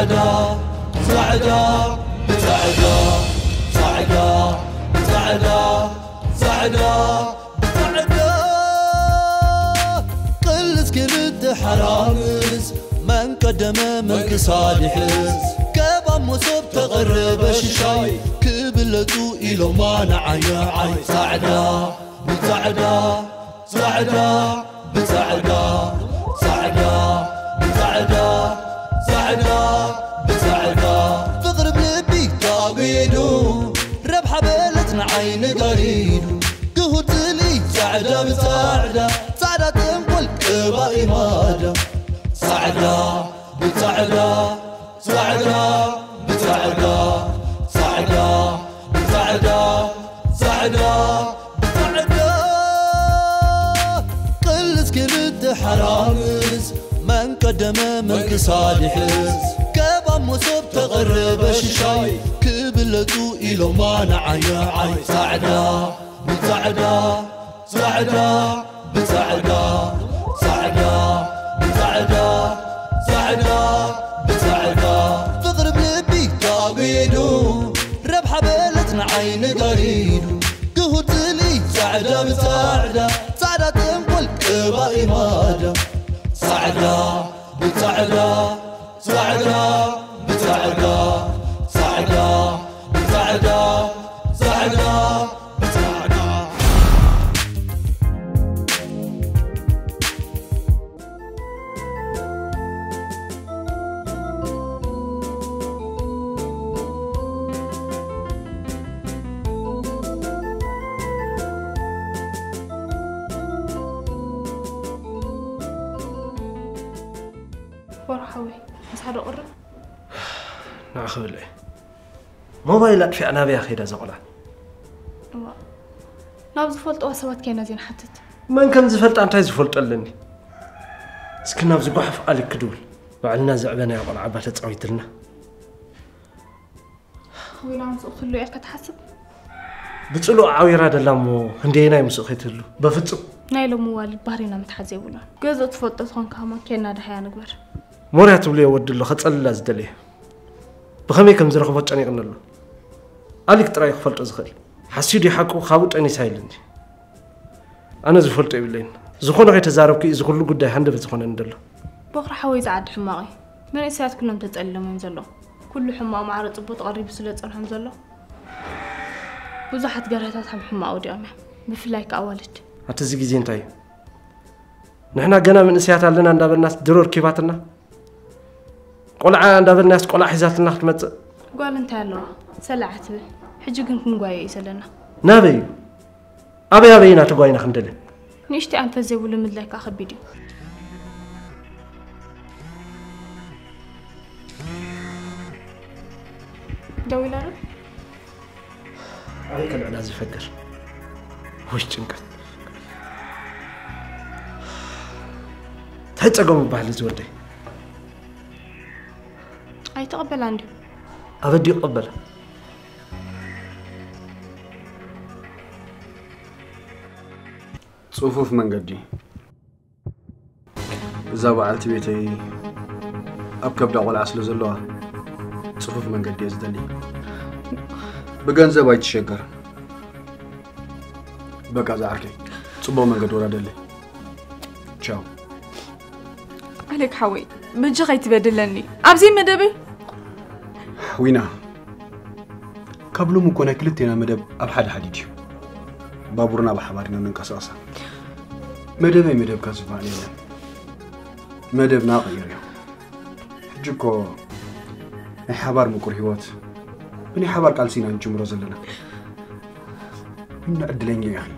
صعدا صعدا صعدا صعدا صعدا صعدا صعدا قلس كلد حرامس من قدم من كصالحس كبا مصب تغرب الشاي كبلتو إلو ما نعيا عي صعدا بصعدا صعدا بصعدا صعدا بصعدا صعدا بصعدا تضرب لبي طابينو ربح بلتنا عين قرينو قهوت لي صعدا بصعدا صعدا تنقل كبائي مادا صعدا بصعدا صعدا بصعدا صعدا بصعدا صعدا بصعدا قلس كلد حرامس من قدم من كصالحس كبا مصب تغرب الشاي كبلتو إلو ما نعيا عي صعدا بصعدا صعدا بصعدا صعدا بصعدا صعدا بصعدا تضرب لبي طابينو ربح بلتنا عين قرينو قهوت لي صعدا بصعدا صعدا تنقل كبائي مادا صعدا بصعدا صعدا بصعدا صعدا بصعدا صعدا بصعدا فرحوي بس حدا قرب ناخذ لي موبايلات في أنا بيا خير زغلا نابز فلت وسوات كينا زين حتت من كم زفلت أنت زفلت قلني سكنا بزقحف على كدول وعلنا زعبنا يا قلعة بتتصويت لنا وين عم سوق له إيش كتحسب بتصلوا عويرة دلامو هندينا يمسخيت له بفتو نايلو موال بحرينا متحزي ولا جزء تفوت تصون كمان كينا ده حياة نكبر موريات بلي ود له خص الله زدليه بخمي كم زرخبت عني قلنا له عليك ترى يخفلت أزخل حسيدي حقه خابط أني سايلني أنا زفلت إبلين زخون غير تزارب كي زخون له قدي هند بزخون عندله بقرا حوي زعد حماقي من إسات كلهم تتألم ينزلوا كل حماق معرض طبط قريب سلة أرحم زلوا وزحت جرهتات حم حماق وديامه بفلايك أولد هتزيجي زين تاي نحنا جنا من إسيات لنا عند الناس درور كيفاتنا قلعة عند الناس قلعة حزاتنا خدمت قال أنت هلا سلعت به حجي كنكون قوي يسلنا نبي أبي ناتقوينا خندله نشتي أن فزي ولا مدلك آخر فيديو دوي لنا عليك العلاج يفكر وش تنقل تحتقوم بحال زودي أي تقبل عندي أبدي أقبل صفوف من قدي إذا بعلت بيتي أبكب دعوة العسل زلوها صفوف من قدي أزدلي بجنزة بايت شجر بقى زعركي صبوا من قد ورا دلي تشاو عليك حوي بجي غاي تبدلني أبزي مدبي وينا قبل مكونا كلتنا مدب أبحد حديدي بابورنا بحبارنا ننقصاصا مدبي مدب كاسفاني مدب ناقير حجكو حبار مكر هوات بني حبار قالسينا نجمرو زلنا من أدلني يا أخي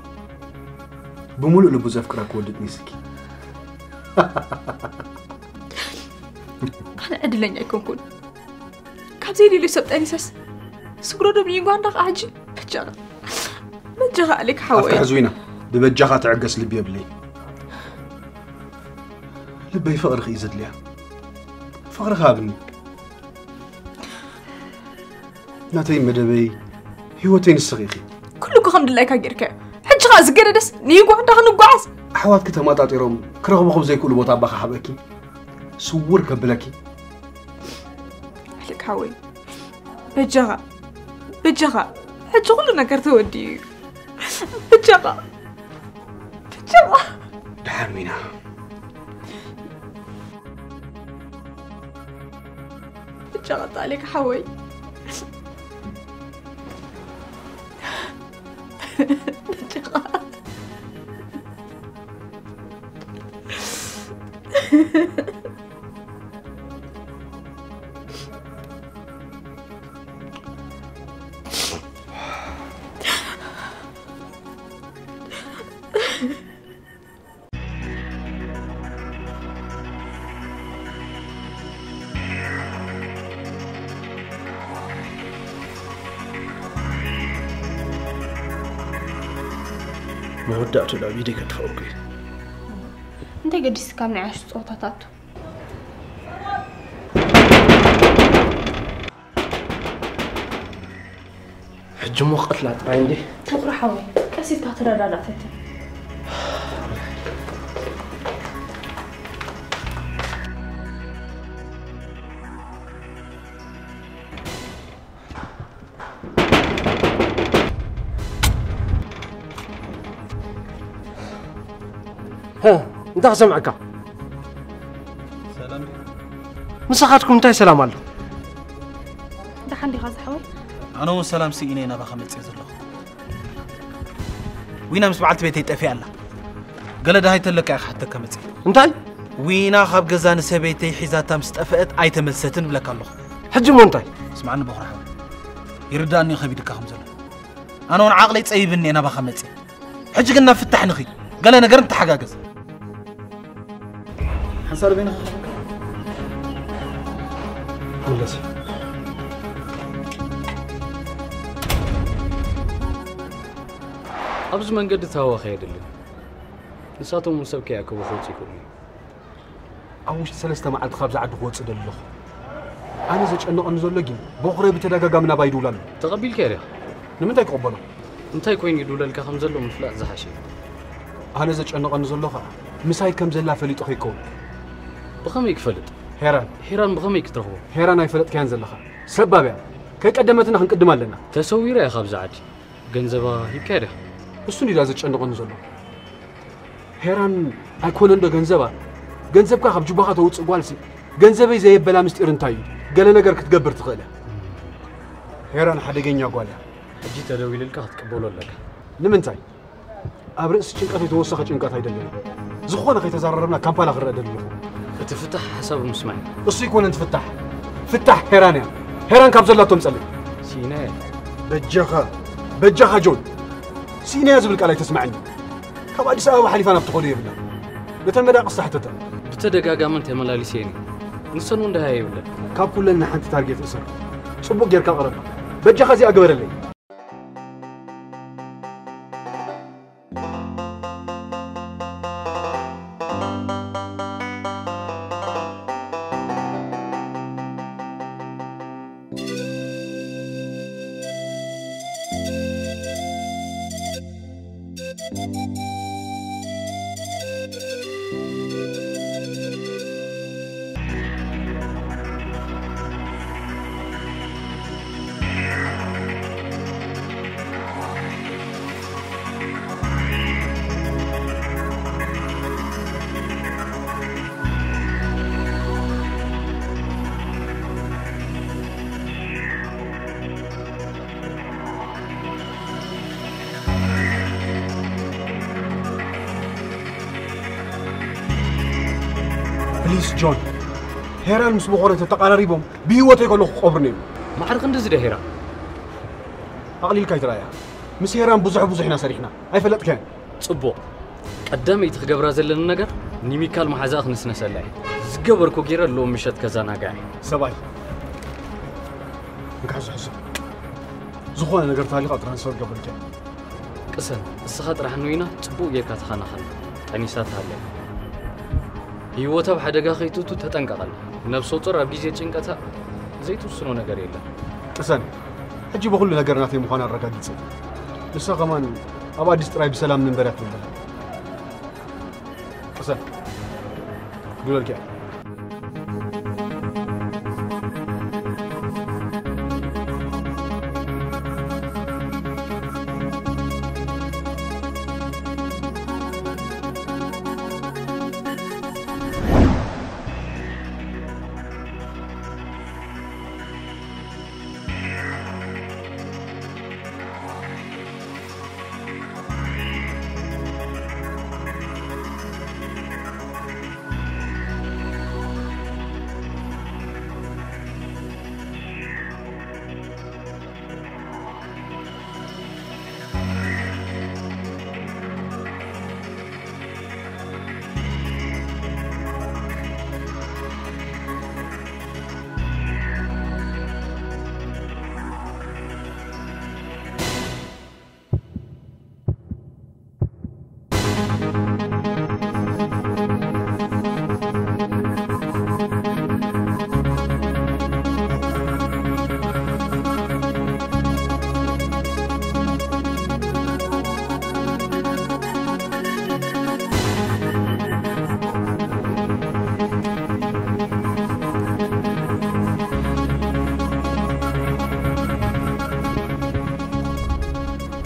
بملؤ لبو زفكرك ولدتني سكي أنا أدلني يكون كابزيدي اللي سبت أنيساس سكرو دبني يقول عندك عاجي بجغة عليك حوي أفتح زوينة ببجغة تعقس لبي بلي لبي فقر خيزت ليها فقر خابني ناتي مدبي هوتين الصغيخي كلكم الحمد لله كاجرك حج غاز قردس نيقو عندها نقعس أحوات كتها ما تعطيهم كرهوا بخبز زي كل بوطا بخا حبكي صور قبلكي حوي بجغا حج كلنا كرتودي بجغا دحر بجغا عليك حوي بجغا ما ودعت لا بيدك تفوقي انت قديس كامل عاش صوتاتاتو حجم وقت لا تراي عندي تقرا حوي كاسيت كاترا لا فتن ها انت سمعك سلام مسخاتكم انت سلام الله انت حندي خاص حوي انا وسلام سيني انا بخمص يزلخ وينا مس بعلت بيتي طفي الله قال ده هيتلك حتى كمصي انتي وينا خاب غزان سبيتي حيزاتا مستفقت ايتملستن بلك الله حجم انتي اسمعني بخرا حوي يرداني خبيدك خمزل انا عقلي تصيبني انا بخمص حج قلنا فتح نخي قال انا قرنت حقاقز حصل بينا ملسي أبز من قد تهوى خير اللي نساتهم من سبكي عكو بخوتي كلي أوش سلسة مع الخبز عد خوت صدق الله أنا زج أنه أنزل لقي بقري بتدقق من أباي دولان تقبل كيريا لمن تاي قبله أنت يكوين يدول لك خمزلو من فلاء زحشي أنا زج أنه أنزل له مساي كم زلا فليت أخي كون بخميك فلت هيران بخميك ترهو هيران أي فلت كان زلها سبب يعني كي قدمتنا هنقدم لنا تسوي رأي خبز عادي جنزبا يكيريا السني لازج أنه أنزل له هيران أكون عنده جنزب كخب جبهة توت قوالسي جنزبي زي بلا مستيرن تاي قال نجار كتجبر تغله هيران حدا جيني قوالها جيت أدوي لك هتقبلوا لك لمن تاي أبرز شنكات يتوسخ شنكات هيدا اللي زخونا خي تزررنا كامبالا غير اللي تفتح حساب المسمعين بس يكون أنت فتح هيران كابزلا تمسلي سيناء بجخا جون سيناء زبلك علي تسمعني كم أدي سأوا حليفانا بتقولي يبلا بتمدى قصة حتى بتدقاقا من تملالي سيني نسنون ده هاي ولا كاب كلنا حنت تارجت إسر صبوك جير كان قربنا بجخا زي أقبر اللي بليز جون هيران مس بقرة تقاريبهم بيوتي كله قبرني ما عرق ندز ده هيران أقليل كاي ترايا مس هيران بزحنا سريحنا أي فلت كان صبو قدامي تخجبر زلنا النجار نيميكال محزاق نسنس الله زجبر كوكير لو مشت كذا نجاي سباي نكحز حس زخونا نجار تالي ترانسفير قبل كان قسن السخط راح نوينا صبو يكات خنا قنيسات هالله هيوتا بحدقا خيتوتو تتنققل نفسو طر اب غيزي چنقتا زيتو سنو ነገር የለም قسن حجي بقول ነገር ናት የመሆን አረጋግጥ ለሳ ከማን አባዲስ ጥራይ በሰላም ንበራት ነው قسن ዱለልኪያ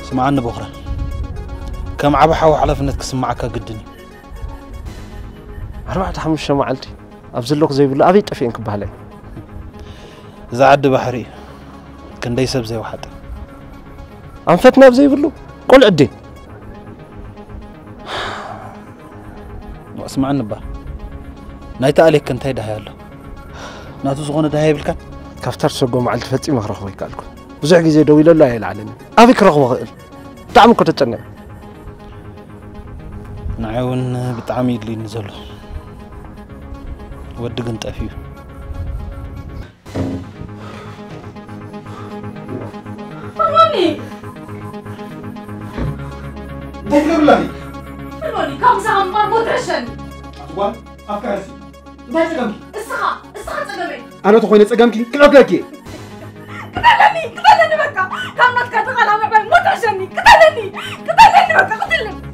سمعني بكرة كم عبحة وحلفنتك سمعك قدني 4-5 معلتي أبزلوك زي بلو أبي طفينك بهالي إذا عد بحري كان دي سب زي واحد أنفتنا بزي بلو قول عدي اسمعني با نايت عليك كنت هيدا هيالله ناتو زغونه ده هيبلكن كفتر سقو معلت فتي مخرخوي قالكم بزح غزي دوي له العالمي أبي كرخو خيل دعم كنت تتنى نعاون بتعميد لي نزله ودق انت فيه فرماني تقبلني فرماني كم ساعة مربوط رشن أخوان أفكارسي انت تقمكي السخاء تقمي أنا تخويني تقمكي كلك لكي قتلني بكا كم نتكا تقال عم موت رشني قتلني بكا قتلني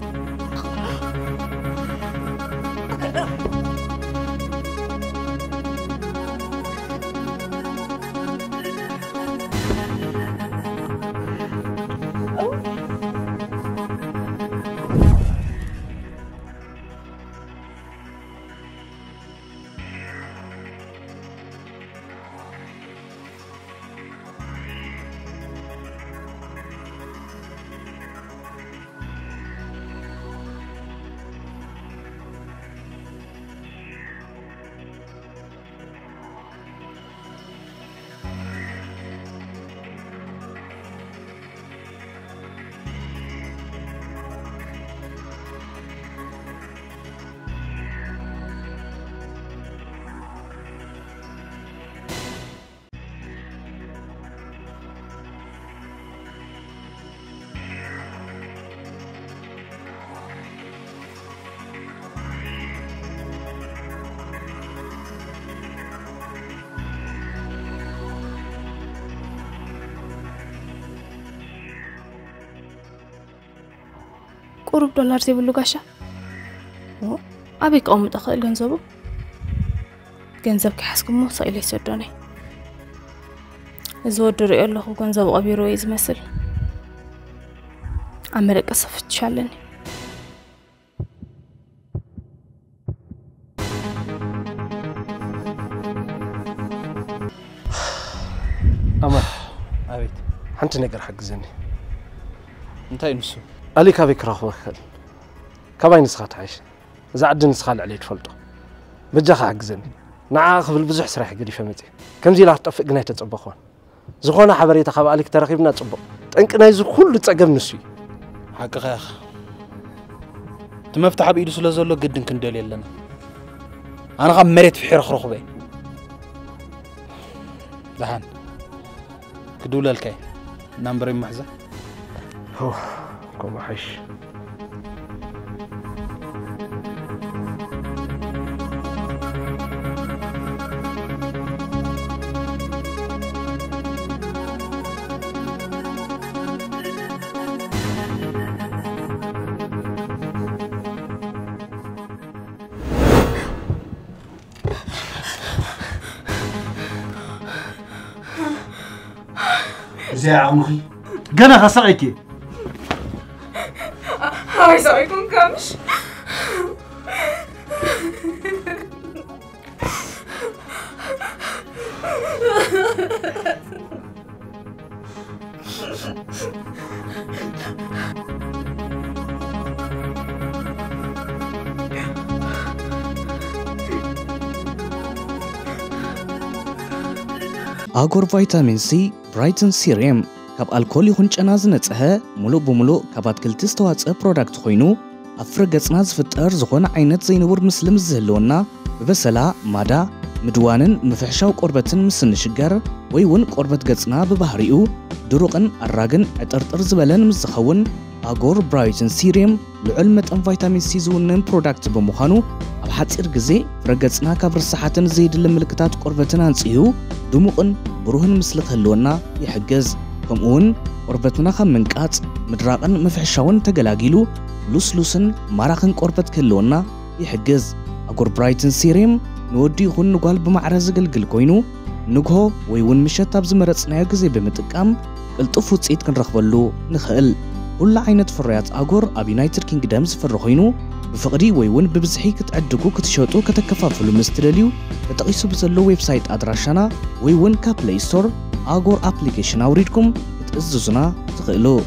قرب دولار زي بلو قاشا أبيك أم تأخذ الجنزبه جنزبك حسكم مو صايل يسدوني زود رأي الله جنزب أبي رويز مثل عمرك أصفت شالني أمر أبيت حنت نقر حق زني انت ينسو عليك أبيك راخو خل كباي نسخات عايش إذا عد نسخال عليه تفلطه بجاخ حق زني نعاخ بالبزح سراح قدي فهمتي كم زي لا تطفق جناي تتصبخون زخونا حبريت خاب عليك ترخيبنا تصبق تنقنا يز كل تصقم نسي حق خيخ تمفتح بيدو سلازلو قدن كندل يلنا انا غا مريت في حير خرخبي دهان كدول الكاي نمبر محزه هو كم حش زي عمري قنا خسرك هاي سويكم كمش أغور فيتامين سي برايتن سيريم كاب الكول يكون ጨናዝ ነጽሐ ሙሉ በሙሉ ካብ አትክልቲ ዝተዋጽአ ፕሮዳክት ኮይኑ አፍረ ገጽና ዝፍጠር ዝኾነ ዓይነት ዘይንውር ምስልም ዝህልወና በበሰላ ማዳ ምድዋንን ምፍሕሻው ቆርበትን ምስንሽገር ወይ ውን ቆርበት ገጽና በባህሪኡ ድሩቅን አራግን አጠርጥር ዝበለን ምዝኸውን አጎር ብራይትን ሲሪየም ልዑል መጠን ቫይታሚን ሲ ዝውንን ፕሮዳክት በመሆኑ ኣብ ሓጺር ግዜ ፍረገጽና ካብ ርስሓትን ዘይድለ ምልክታት ቆርበትን አንጽዩ ድሙቕን ብሩህን ምስሊ ክህልወና ይሕግዝ ከምኡውን ቆርበትና ካብ ምንቃጽ ምድራቅን ምፍሕሻውን ተገላጊሉ ሉስሉስን ማራኽን ቆርበት ክህልወና ይሕግዝ አጎር ብራይትን ሲሪየም ንወዲ ይኹን ንጓል ብማዕረ ዝገልግል ኮይኑ ንግሆ ወይ ውን ምሸት ኣብ ዝመረጽናዮ ግዜ ብምጥቃም ቅልጡፍ ውጽኢት ክንረኽበሉ ንኽእል كل عينة فريات أجور أب يونايتد كينجدم زفر خوينو بفقدي ويون ببزحي كتعدقو كتشوطو كتكفافلو مستدليو تتقيسو بزلو ويب سايت أدراشنا ويون كبلاي ستور أجور أبليكيشن أوريدكم تأززنا تقلو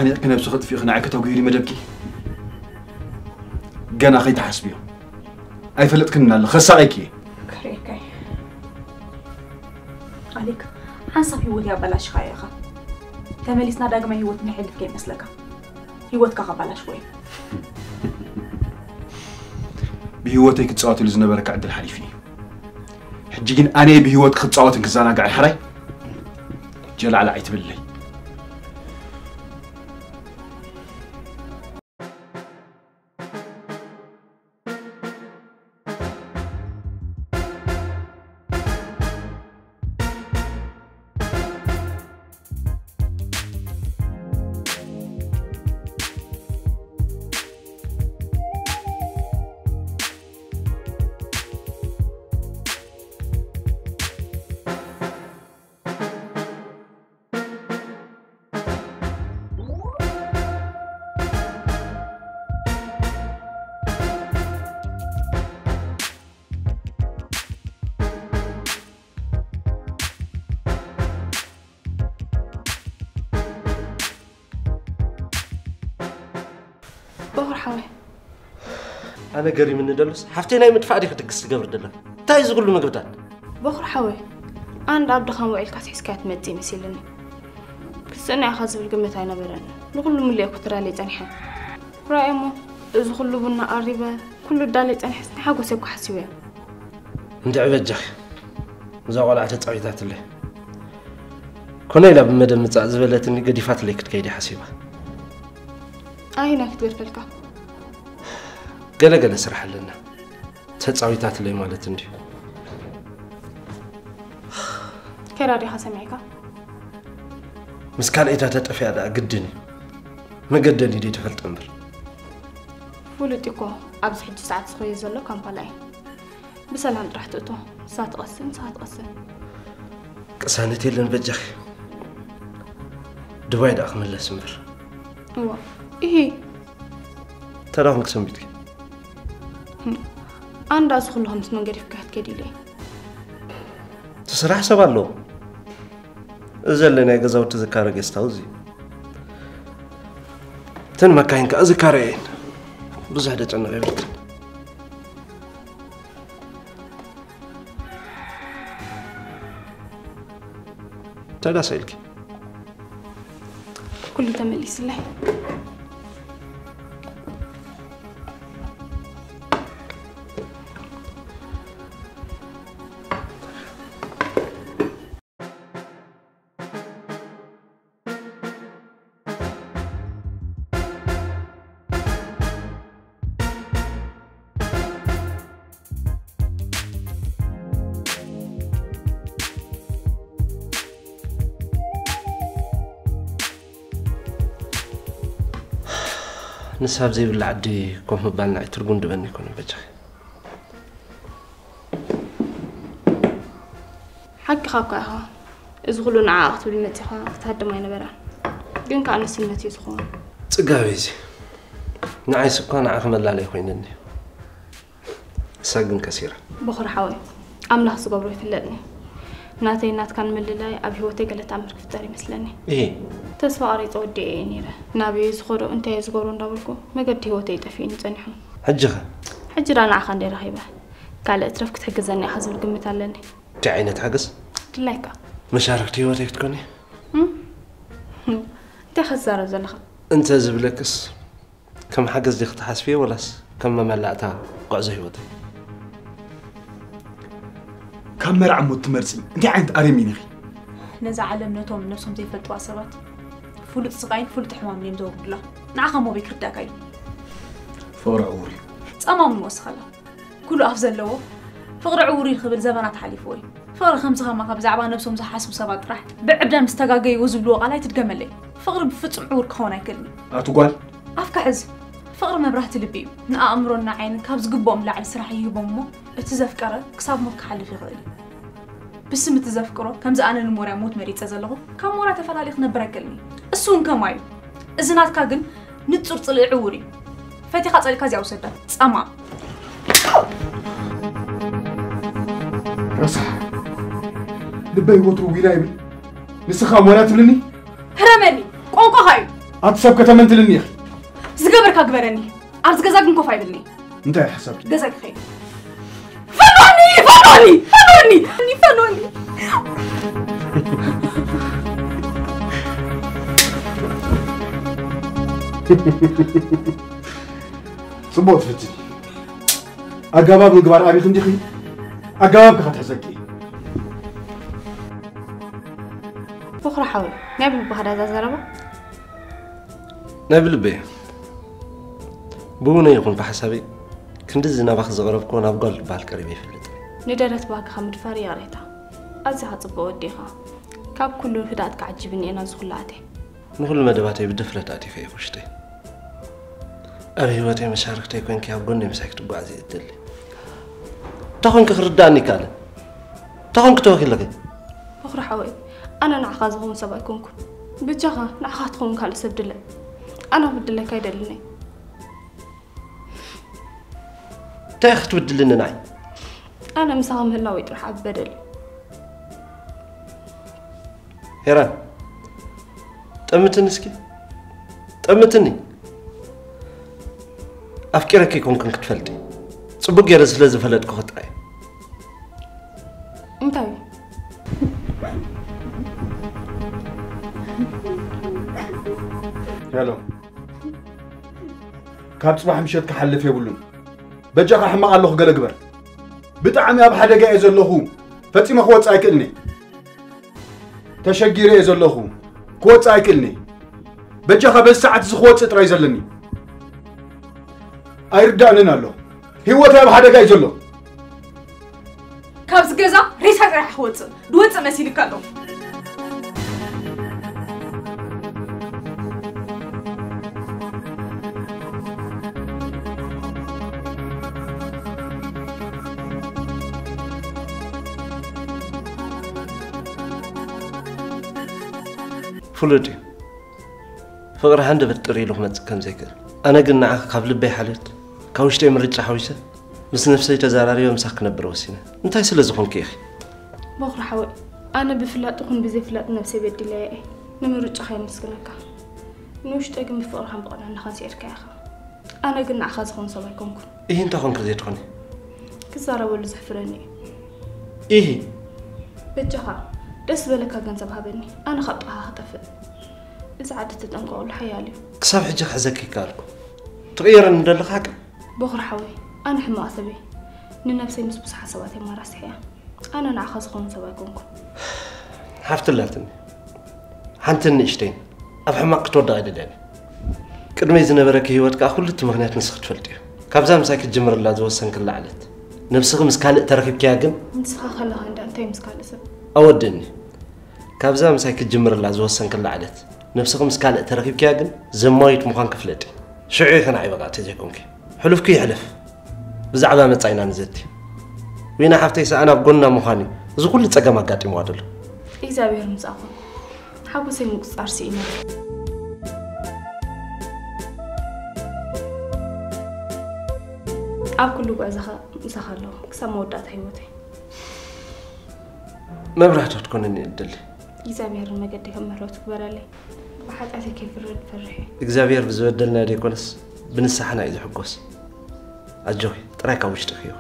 تحاني كنا بسخط في خناعك توقيري مدبكي جانا خي تحسبيه أي فلت كنا خسايكي كريكي عليك حنصف هيوت يا بلاش خايخة تمليسنا داقما هيوت نحل في كي مسلكا هيوت كاقا بلاش وين بهيوتي كتصواتي لزنبرك عبد الحليفي حجيجين أنا بهيوت كتصواتي كزانا قاعد حراي جل على عيت باللي بخور حوي أنا قري من ندلس حفتين أي مدفع ديك تقص قبر دلنا تايز يقول له مقبتان بخور حوي أنا عبد خان وعيل كاسحس كات مدي مسيلني بس أنا أخذ بالقمة هاي نبرن نقول من اللي أكتر عليه تنحى رأيمو إذا خلوا بنا قريبة كله دالي تنحس نحاجو سيبكو حسيوية انت عبجخ زاول على تعيدات له كنا إلى بمدن متعزبلتني قديفات ليك تكيدي حسيبة هناك تقول فلكا قلا سرح لنا تعيدات اللي مالت عندي كراري حسمعك مسكال إذا تتفي على قدني ما قدني دي تفلت أمر فولتيكو أبز حج ساعات صغير زلو كان بلاي بسلام رحتوتو ساعات قسم قسانتي لن بجخ دواي دا أخمل لسمر هو إيه تراهم قسم بيتك أنا راس كلهم من قريب كهت كدي لي تسرح سبالو زلنا يجزاو تذكار جستاوزي تن ما كاين كأذكارين بزهدت عنا غيرت تعال سألك كله تملي سلاح نسحب زي بالعدي كم بالنا ترجون دبني كوني بجح حق خاقها إزغلون عاقت بالمتي خا تهدم ما ينبرا جن كأنه سلمتي يسخون تجاوزي نعيس كان عقم الله عليه خوينني ساقن كثيرة بخور حوي أملاح صبابرو يفلقني ناتي نات كان من لله أبي هو تقلت عمرك فتاري مثلني إيه تسفى قريت ودي إيه نيرة نبي يزغرو أنت يزغرون دابلكو ما قد هو تيتفيني تنحو حجها حجران عخان دي رهيبة قال اترفك تحجزني حزب القمة علني تعينت حجز ليك مشاركتي وتيك تكوني انت خسارة زلخ انت زبلكس كم حجز دي اختحس فيه ولاس كم ملعتها قعزة هيوتي كم مرعى متمرسي انت عند أريميني نزع علم نتوم نفسهم زي فتوى سبات فولت صغير فولت حمام لين دور لا نعخم مو بيكرداكاي فور عوري تمام موسخلا كله أفضل له فقر عوري الخبل زمانات حليفوي فقر خمسة خما خب زعبا نفسهم زحاسب سبات راح بعبدا مستقاقي وزبلو قالاي تتجمل لي فقر بفتح عور كهونا يكلني أتقول أفكا عز فقر ما برهت لبي نأمرنا عين كابز قبهم لعب سرح يهبمو اتزفكره كساب موت كحل في غيري بس متزفكره كم زأنا المورا موت مريت أزلغو كم مورا تفعل نبرة كلني السون كمايو إذنات كاجن نتصور طلع عوري فاتي خاطر الكازي أو سدة سما رصح لبي وترو ويلاي نسخة مرات لني هرمني قوقو هاي أتصاب كتمنت لني أخي زقبر كاكبرني أرز جزاك من كوفاي بلني أنت يا حسابك جزاك خير فنوني صبوت فتي أجاباب الجبار أبي خندي خي أجاباب كخت حسكي بكرة حاول نقبل بهذا زربة نقبل بيه بونا يكون بحسابي كنت زنا باخذ زغرب كون أبقال بالقريبي في الليل ندرت باك خمد فاري ريتا أزها تبغى وديها كاب كله فدات كعجبني أنا زغلاتي نقول ما دباتي بدفلت آتي في وشتي أبي وقتي مشاركتي يكون كي أبغوني مسكت بعزي الدلي تاخون كخرداني كله تاخون كتوكل لك بكرة حاول أنا نعخذهم سبايكونكم بجها نعخذهم كله سبدله أنا بدله كيدلني تاخت بدلنا نعي أنا مساهم هلا ويتروح عبدل هيران تأمتني تأمتني أفكرك يكون كنت تفلتي صبق يرس لازم فلتك خطأي انتوي هلو كاب صباح مشيت كحلف يقولون بجاك حما الله قال اكبر بطعمي اب حدا جاي زلخو فطيمه خوت سايكلني تشجيري زلخو كوت سايكلني بجاك بالساعه زخوت طراي زلني ايرداننا الله هيوتي اب حدا جاي زلو كابز جزا ريسا راح خوت دوت مسيلك الله فلوتي فقر هند بتطري له مت كم ذكر أنا قلنا قبل بي حالت كوشتي مرجع حويسة بس نفسي تزاراري ومسك نبر وسينة أنت يسلا زخون كيخي بكرة حاول أنا بفلات أخون بزي فلات نفسي بدي لاقي نمرجع خير مسكنك نوش تاجم بفقر هم بقنا نخزي إركاخ أنا قلنا أخذهم صبايكمكم إيه أنت خون كذي تخوني كزارة ولا زحفرني إيه بجها دس بالك أجنزب هبني أنا خطها خطفت إذا عدت تنقول الحيالي كسب حجك حزكي كاركو تغير ندلك حاجة بخر حوي أنا حما أثبي ننفسي مسبس حسواتي ما راسحيا أنا نعخذ خون سواكمكم حفت اللاتني حنتني إشتين أفهمك تودع يداني كرمي زنبرك هيوتك أخذ التمغنيات نسخت فلتي كابزا مساك الجمر اللي زوسن كل علت نفسك مسكال تركب كياجن نسخة خلها عند أنتي مسكال سب أودني كابزا مساك الجمر اللي زوسن كل علت نفسك مسكال تركب كياجن زمايت مخان كفلتي شعي خنا عيبقى تجيكمك حلف كي حلف بزعبا متصاينا نزتي وين حفتي سأنا بقولنا مخاني إذا كل تجمع قاتي معدل إذا بير مسافر حبسي مقصار سينا أكل لقى زخلو كسم ودات حيوتي ما برحت تكون إني أدلي إذا بير المجد كم مرات كبرالي واحد أتى كيف الرد فرحي إكزافير بزودلنا دي كونس بنسحنا إذا حقوس أجوي تراك وش تخيل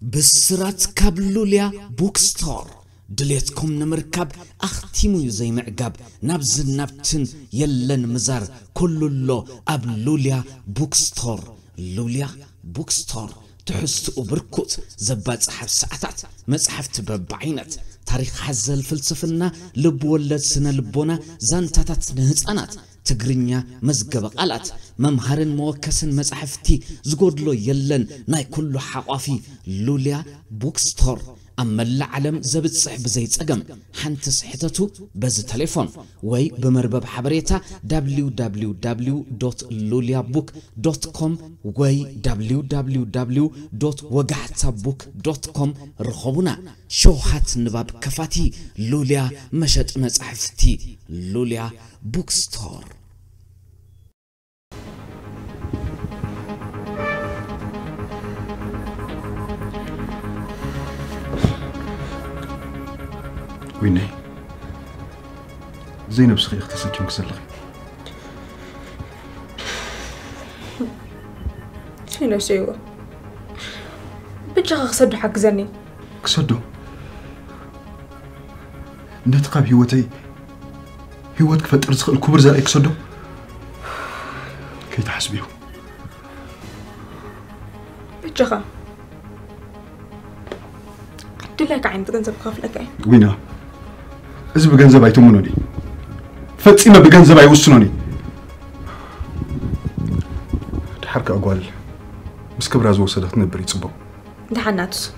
بسرات كابلوليا بوكستور دليتكم نمركب أختيمو زي معقب نبز نبتن يلن مزار كل اللو أب لوليا بوكستور لوليا بوكستور تحستو بركوت زبات صحف ساعتات مصحف تبب عينت تاريخ حزل فلسفنا لب ولد سنة لبونا زانتاتات نهصانات تجرنيا مزجب قالات ممهرن موكسن مصحفتي زغودلو يلن ناي كله حقافي لوليا بوكستور أما العالم زبط صحب زي صقم حنت صحتتو بز تليفون وي بمربب حبريتا www.luliabook.com وي www.wagaxtabook.com رخبونا شوحات نباب كفاتي لوليا مشت مصحفتي لوليا بوكستور ويني زينب سخي اختي سكيم كسلخي شنو سيوا بجا خسدو حق زني كسدو نتقاب هيوتك فتر سخ الكبر زي كسدو كي تحسبيه بجا دلك عين تنزب خاف لك وينا إذا بجنزب أيتموني فتسيما بجنزب أيوسنوني تحرك أقوال بس كبر أزوج صدقتني بريت صبو دحناتس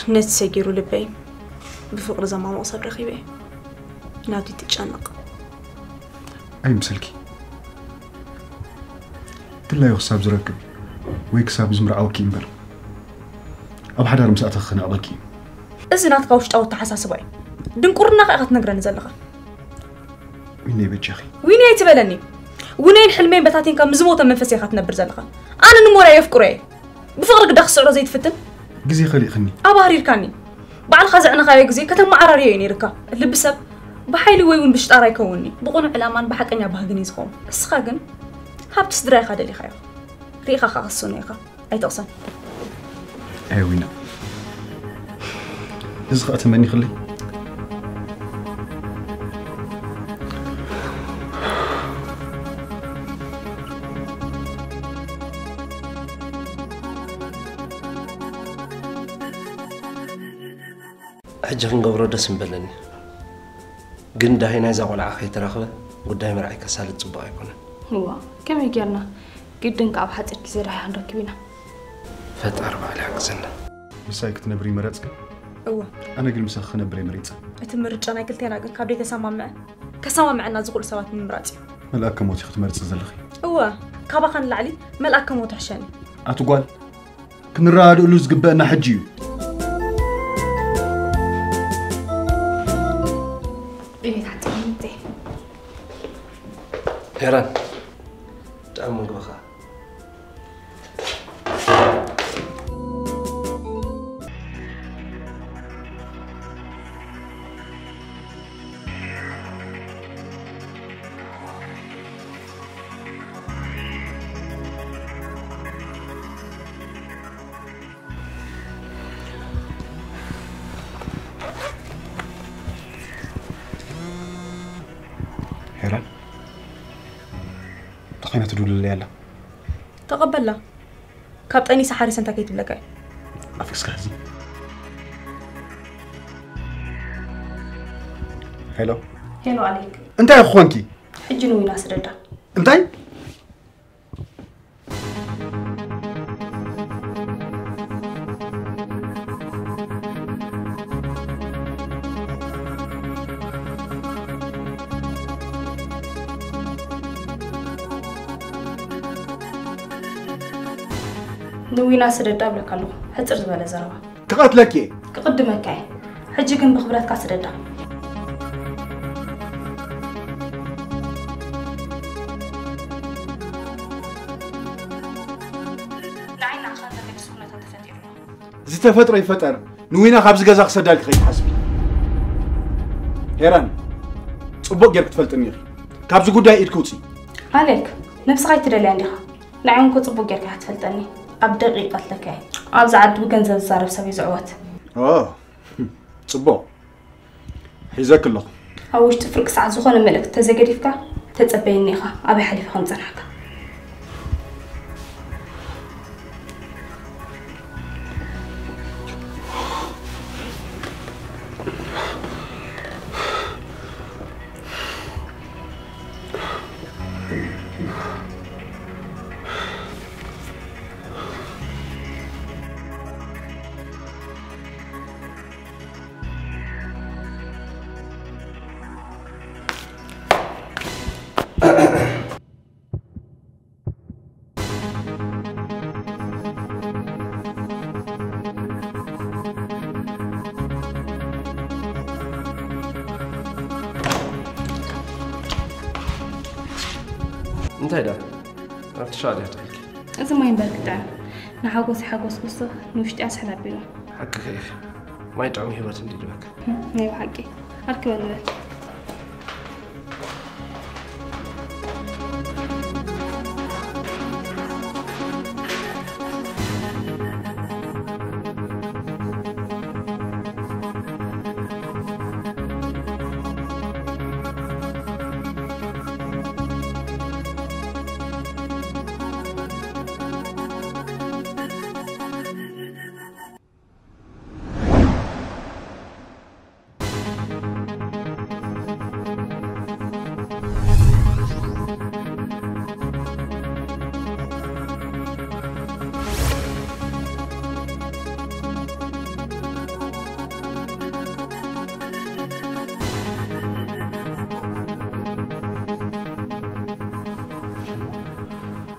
نتسجيرو لبي بفقر زمان وصل رخيبي نادي تتشنق أي مسلكي تلا يخساب زركب ويكساب زمر أو كيمبر أب حدا رمسات خنا أبكي إذا نتقوش أو تحساسباي دنقرنا قاعد نقرن زلقة ويني بتشخي ويني تبلني ويني الحلمين بتاعتين كم زموت من فسي خات نبر زلقة أنا نمورا يفكري بفقرك دخس على زيت فتن جزي خلي خني أبارير كاني بعد خزعنا خايق زي كتم عراريين ركا اللي بسب بحيل وين بشتاري كوني بقون علامان بحق أني بهجني زخم السخاجن هاب تصدري خاد اللي خير ريخا خاصوني خا أي توصل وينا إذا أتمنى خلي حجة نقبره دسم بلني قن دهينا إذا قول عخي ترخبه قدامي مرعي كسالة صباع يكون هو كم يجينا جدا كعب حتى كثير راح نركبينا فتقرب على عكسنا مسايك تنبري مرتك أنا قل مسخ نبري مريت أتمرج أنا قلت أنا كابري كسامة معنا زغل سوات من مراتي ملأك موت يخت مرت زلخي كابا خان العلي ملأك موت حشاني أتقول كن راد أولوز قبأنا حجيو هيران تعمل بخا هيران تقينا تدول الليلة تقبل كابتني سحاري سنتا كيت بلقاي أفكس كازي هلو عليك أنت يا أخوانكي حجي نوي ناس ردا أنتي نوينا سددا بلك الله حصر زباله زربا تقاتلك كقدمك اي حجي كن بخبرات كاسددا نعينا عشان تبي سكنة تفتير زي تفترة يفتر نوينا خابز جزاق سدالك خي حسبي هيران صبوق جرك تفلتني كابز قداي إدكوتي عليك نفس غاية ترى اللي عندها نعم كنت صبوق جرك هتفلتني أبدأ دقيقة لك هاي أبز عد بجنزة الزارف سبي زعوات صبوق حيزاك الله هاوش تفرق ساعة زخون الملك تزجريفك تتبيني خا أبي حليف خمسة حكا انت هيدا ارتشاد يحتاج إذا ما ينبرك دعم نحاقوس حاقوس قصة نوشتي أسحل بينه حقك يا أخي ما يطعم هبات اللي لك نيو حقي أركب الولد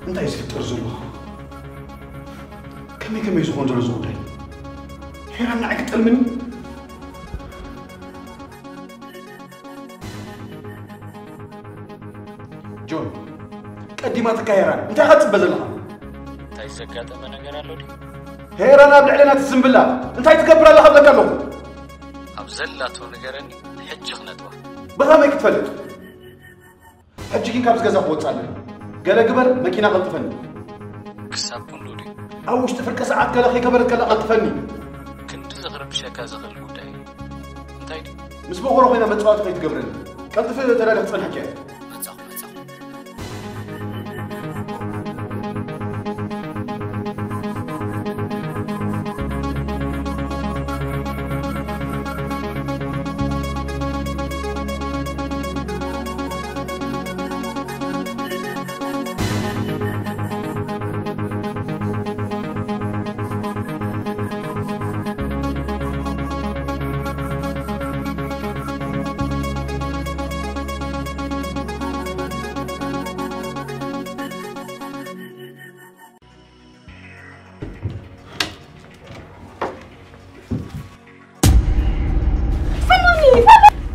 انت يسفطر زلو كمي يزخون زلو زوداي حيران نعك تلمني جون قديماتك حيران انت خاطب بزلها تاي سكاته ما ነገር አለው ዲ حيران ابل علينا تسم بالله انت يتكبر الله قبلك له ابزلاته ነገረኒ ሕጂ خنطوا بها ما يكتفلت حجيكين كابس غزا وصالن قال قبل ماكينه غلطفني كساب كندودي او وش تفرق ساعات قال اخي كبرت قال غلطفني كنت زغرب شكا زغل غداي انتي دي مس بغورو هنا متواط خي تقبرني قلطف تلالح تصنح حكايه مصح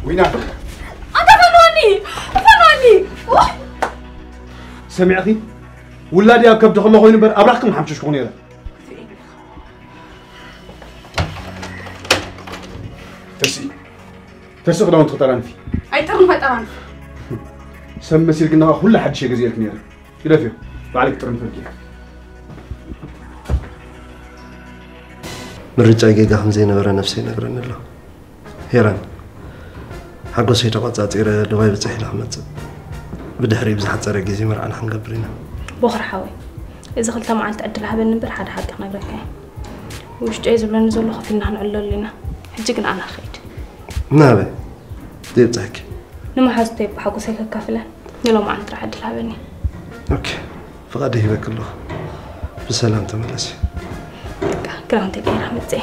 وينك؟ أنت فنواني سمعتي؟ ولادي أكبد خلنا خوين بر أبرحكم حمشش كوني هذا. ترسي قدام تختارن في. أي ترن فتران. سمى سير قلنا كل حد شيء جزيرة نيرة. كده فيه. بعلك ترن فرقي. مرجع جيجا حمزين ورا نفسي نقرن الله. هيران. حقو سيتا قطعتير دواي بتصحي لحمد بدحري بزحت صار جيزي مرعنا حنقبرينا بخر حوي إذا خلت معلت أدلها بالنبر حد حقك نقرأ وش جايز بلنا نزول خفينا هنعلل لنا حجقنا أنا خيد نابي ديب تحكي لما حاس طيب حقو سيكا كافلة يلو ما أنت راح أدلها بني أوكي فقد هي كله بسلام تملسي كلام تقيل أحمد زي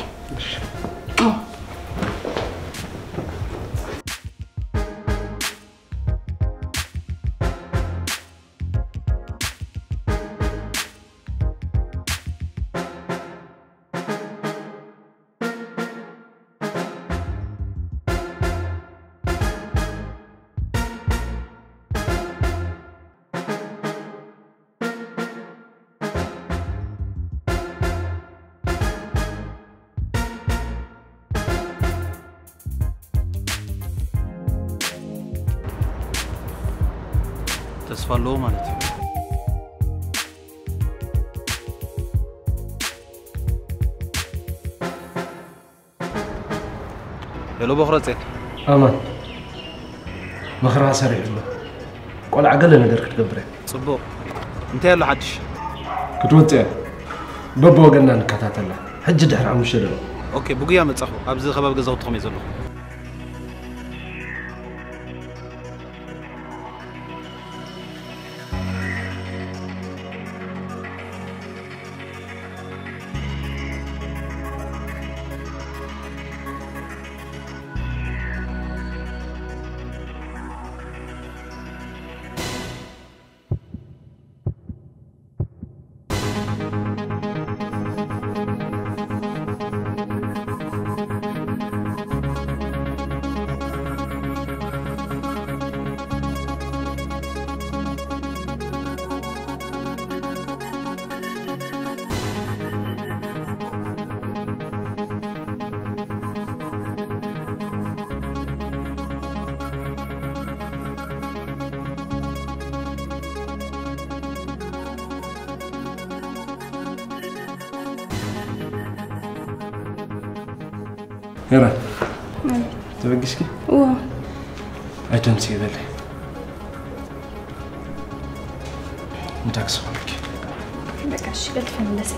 ተስፋ አለው ማለት ነው ሄሎ በخرጽ አማን መخራ ሰሪዕ ነው ቆልዓ ገለ ነገር ክትገብረ ጽቡቅ እንታይ ያለው ሓድሽ ክትወጽ በቦ ወገና ንከታተላ ሕጂ ድሕሪ ዓሙሽተ ደሎ ኦኬ ቡግያ መጻኹ ኣብዚ ከባቢ ገዛውትኩም እየ ዘለኹ هيرا تبقشكي؟ واه أجنسي ذلك متاكس خلك بك الشغل فملسي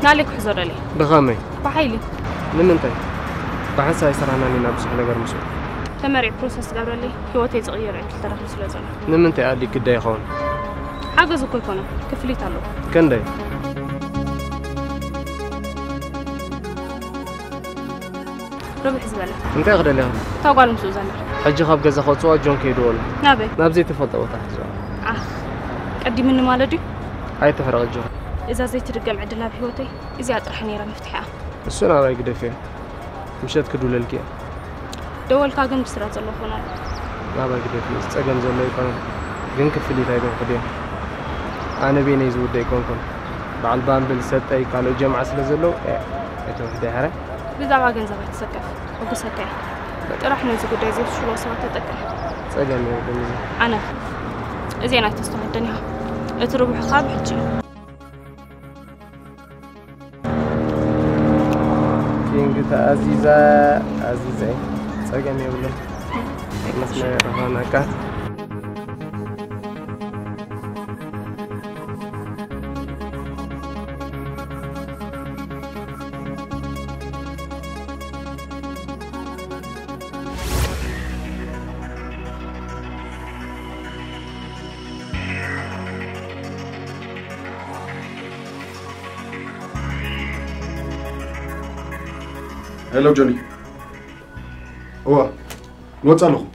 نالك حزر لي بغامي بحيلي من انت بحسها يسرعنا لنا بصح نقر مسؤول تمري بروسس قبل لي هوتي صغير عند ترى سلازل من انت قال لي كده يخون حاجز كوي كونه كفليت له كندي ربح زباله انت غدا لي تاقال مسوزانا حجي خاب غزا خوتوا جون كيدول نابي تفضل تحت قدي من مالدي هاي تفرق الجو إذا زي ترجم عدلها بحيوتي إذا أطرحني راه مفتاحها السنة رايك دفين مشيت كدول للكي دول كاغم بسرعة زلو خونا لا باقي دفين استقم زلو يكون جن كفلي تايدون قديم أنا بيني زود يكونكم بعلبان بالستة قالوا جمعة سلزلو أتوه دهرة بذا واجن زبط سكف وقصتي راح نزق دايزي شو لو صوت تتكل استقم يا بني أنا زين أتستوعب الدنيا اتروح خاب حجي كينج عزيزة استقم يا بني مسنا رهانا كات هلو جوني هو نوصل له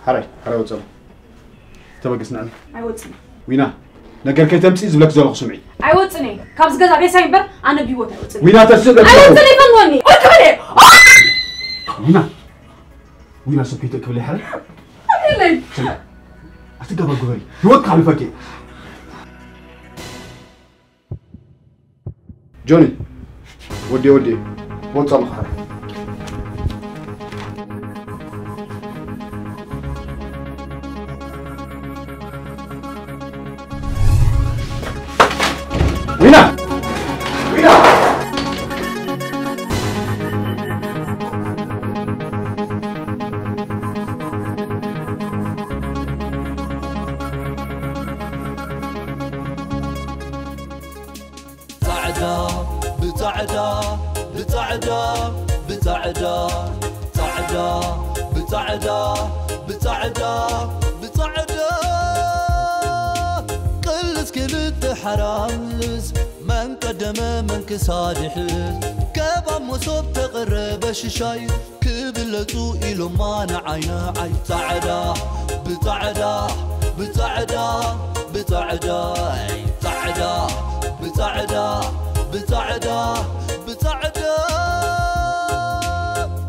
حراي وصل تبقسنا አይወጽኒ وينا ነገር ከተምሲ ዝብለክ ዘለኹ ስምዒ አይወጽኒ ካብዝ ገዛ ቤት ሳይበር ኣነ ቢወት አይወጽኒ وينا ተስብ አይወጽኒ ፈንወኒ ወርክበለ وينا ሰፊት ክብል ይሐል አለይ አትገባ ጉበሪ ህይወት ካልፈቂ ጆኒ ወዲ ወصل له حراي وينا بتعدى قلت كلت حرامز من قدم من كصالح كبا مصوب تقرب الشاي كبلتو إلو ما نعينا عي تعدى بتعدى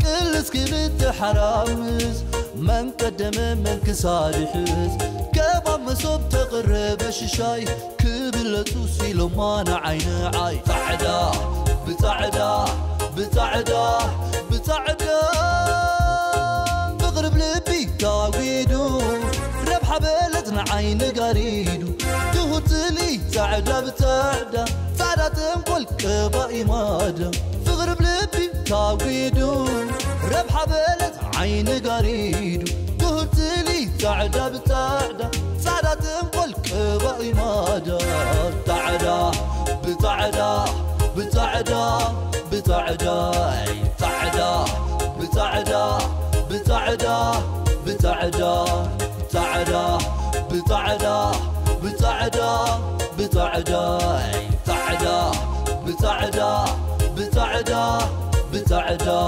قلت كلت حرامز من قدم من كصالحز كبا مصوب تقرب الشاي كبلتو سيلو ما نعينا عاي تعدى بغرب لبي تاويدو ربح بلتنا عين قريدو تهتلي تعدى تنقل كبا إمادة بغرب لبي تاويدو ربح بلت عين قريدو تهتلي تعدى تنقل كبا إمادة تعدى بتعدا تعدا بتعدا بتعدا بتعدا بتعدا بتعدا بتعدا بتعدا